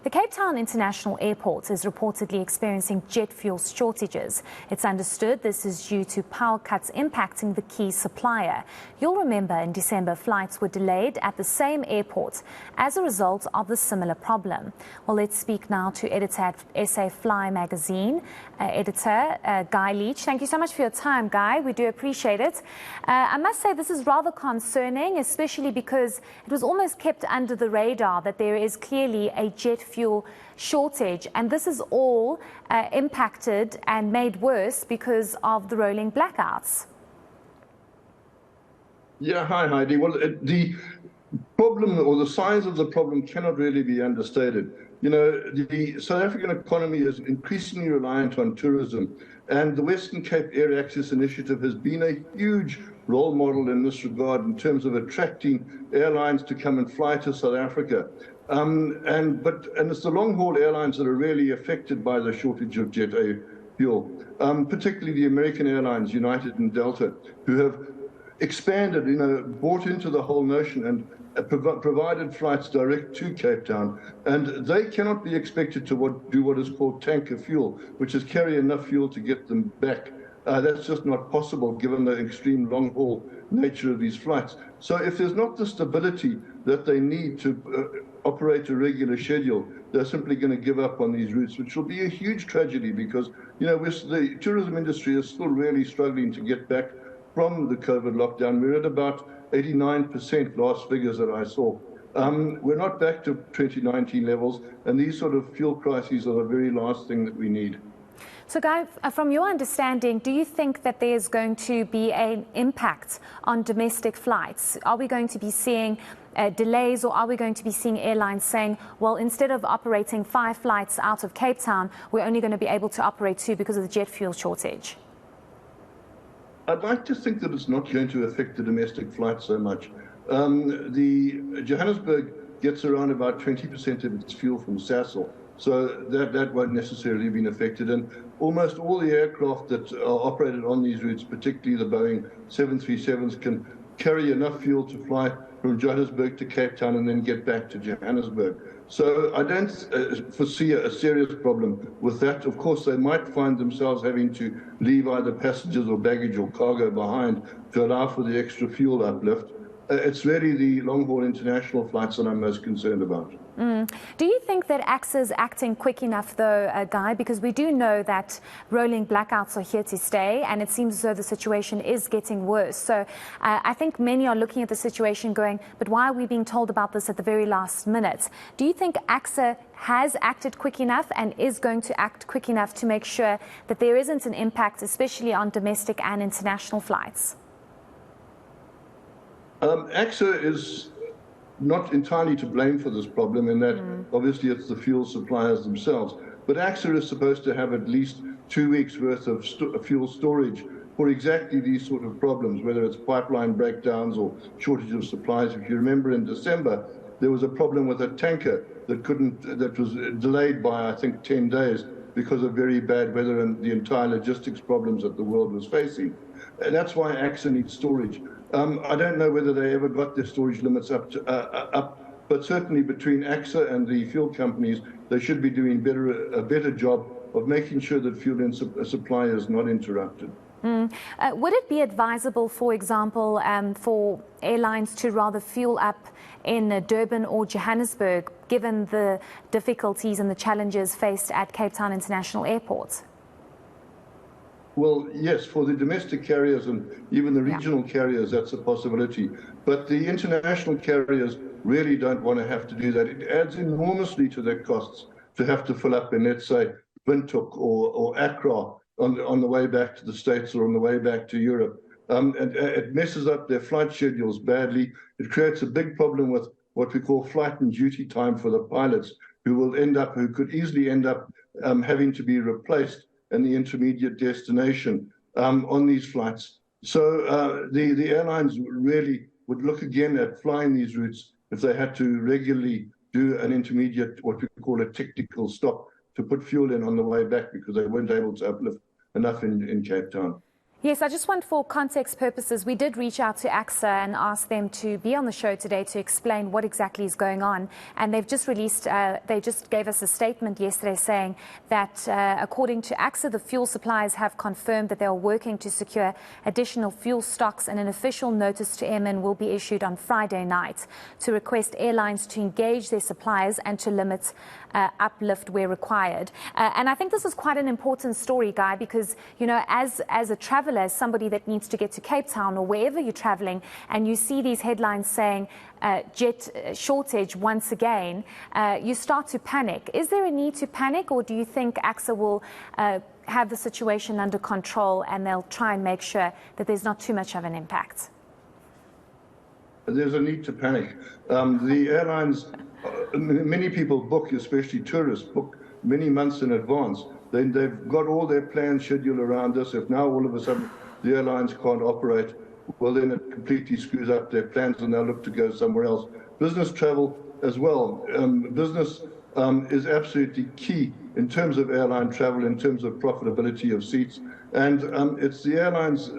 The Cape Town International Airport is reportedly experiencing jet fuel shortages. It's understood this is due to power cuts impacting the key supplier. You'll remember in December, flights were delayed at the same airport as a result of the similar problem. Well, let's speak now to editor at SA Fly magazine, editor Guy Leitch. Thank you so much for your time, Guy. We do appreciate it. I must say this is rather concerning, especially because it was almost kept under the radar that there is clearly a jet fuel shortage, and this is all impacted and made worse because of the rolling blackouts. Yeah, hi Heidi. Well, the problem or the size of the problem cannot really be understated. You know, the South African economy is increasingly reliant on tourism, and the Western Cape Air Access Initiative has been a huge role model in this regard in terms of attracting airlines to come and fly to South Africa. And it's the long-haul airlines that are really affected by the shortage of jet fuel, particularly the American airlines, United and Delta, who have expanded, bought into the whole notion and provided flights direct to Cape Town. And they cannot be expected to do what is called tanker fuel, which is carry enough fuel to get them back. That's just not possible given the extreme long-haul nature of these flights. So if there's not the stability that they need to operate a regular schedule, they're simply going to give up on these routes, which will be a huge tragedy because, the tourism industry is still really struggling to get back from the COVID lockdown. We're at about 89% last figures that I saw. We're not back to 2019 levels, and these sort of fuel crises are the very last thing that we need. So, Guy, from your understanding, do you think that there's going to be an impact on domestic flights? Are we going to be seeing delays, or are we going to be seeing airlines saying, well, instead of operating 5 flights out of Cape Town, we're only going to be able to operate 2 because of the jet fuel shortage? I'd like to think that it's not going to affect the domestic flights so much. The Johannesburg gets around about 20% of its fuel from Sasol, so that won't necessarily be affected. And almost all the aircraft that are operated on these routes, particularly the Boeing 737s, can carry enough fuel to fly from Johannesburg to Cape Town and then get back to Johannesburg. So I don't foresee a serious problem with that. Of course, they might find themselves having to leave either passengers or baggage or cargo behind to allow for the extra fuel uplift. It's really the long-haul international flights that I'm most concerned about. Do you think that AXA is acting quick enough, though, Guy? Because we do know that rolling blackouts are here to stay, and it seems as though the situation is getting worse. So I think many are looking at the situation going, but why are we being told about this at the very last minute? Do you think AXA has acted quick enough and is going to act quick enough to make sure that there isn't an impact, especially on domestic and international flights? AXA is not entirely to blame for this problem in that obviously it's the fuel suppliers themselves. But AXA is supposed to have at least 2 weeks worth of fuel storage for exactly these sort of problems, whether it's pipeline breakdowns or shortage of supplies. If you remember in December, there was a problem with a tanker that was delayed by, I think, 10 days because of very bad weather and the entire logistics problems that the world was facing. And that's why AXA needs storage. I don't know whether they ever got their storage limits up, but certainly between AXA and the fuel companies, they should be doing a better job of making sure that fuel supply is not interrupted. Would it be advisable, for example, for airlines to rather fuel up in Durban or Johannesburg, given the difficulties and the challenges faced at Cape Town International Airport? Well, yes, for the domestic carriers and even the regional carriers, that's a possibility. But the international carriers really don't want to have to do that. It adds enormously to their costs to have to fill up in, let's say, Windhoek or Accra on the way back to the States or on the way back to Europe. And it messes up their flight schedules badly. It creates a big problem with what we call flight and duty time for the pilots, who could easily end up having to be replaced in the intermediate destination on these flights. So the airlines really would look again at flying these routes if they had to regularly do an intermediate, what we call a technical stop, to put fuel in on the way back because they weren't able to uplift enough in Cape Town. Yes, I just want, for context purposes, we did reach out to AXA and ask them to be on the show today to explain what exactly is going on. And they've just released, they just gave us a statement yesterday saying that according to AXA, the fuel suppliers have confirmed that they are working to secure additional fuel stocks, and an official notice to airmen will be issued on Friday night to request airlines to engage their suppliers and to limit uplift where required. And I think this is quite an important story, Guy, because, you know, as a traveller, as somebody that needs to get to Cape Town or wherever you're traveling, and you see these headlines saying jet shortage once again, you start to panic. Is there a need to panic, or do you think AXA will have the situation under control and they'll try and make sure that there's not too much of an impact? There's a need to panic. The airlines, many people book, especially tourists, book many months in advance. They've got all their plans scheduled around this. If now all of a sudden the airlines can't operate, well, then it completely screws up their plans and they'll look to go somewhere else. Business travel as well. Business is absolutely key in terms of airline travel, in terms of profitability of seats. And it's the airlines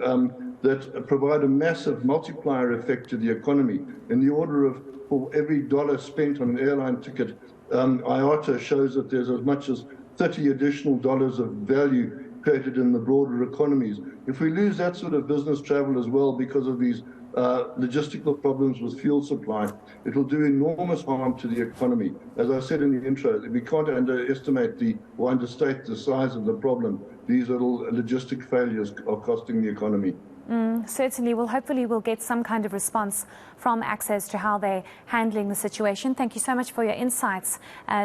that provide a massive multiplier effect to the economy in the order of, for every dollar spent on an airline ticket, IATA shows that there's as much as $30 additional of value created in the broader economies. If we lose that sort of business travel as well because of these logistical problems with fuel supply, it will do enormous harm to the economy. As I said in the intro, we can't underestimate or understate the size of the problem. These little logistic failures are costing the economy. Certainly. Well, hopefully we'll get some kind of response from AXA as to how they're handling the situation. Thank you so much for your insights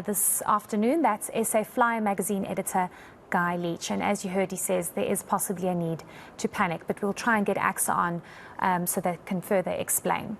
this afternoon. That's SA Flyer magazine editor Guy Leitch. And as you heard, he says there is possibly a need to panic, but we'll try and get AXA on so they can further explain.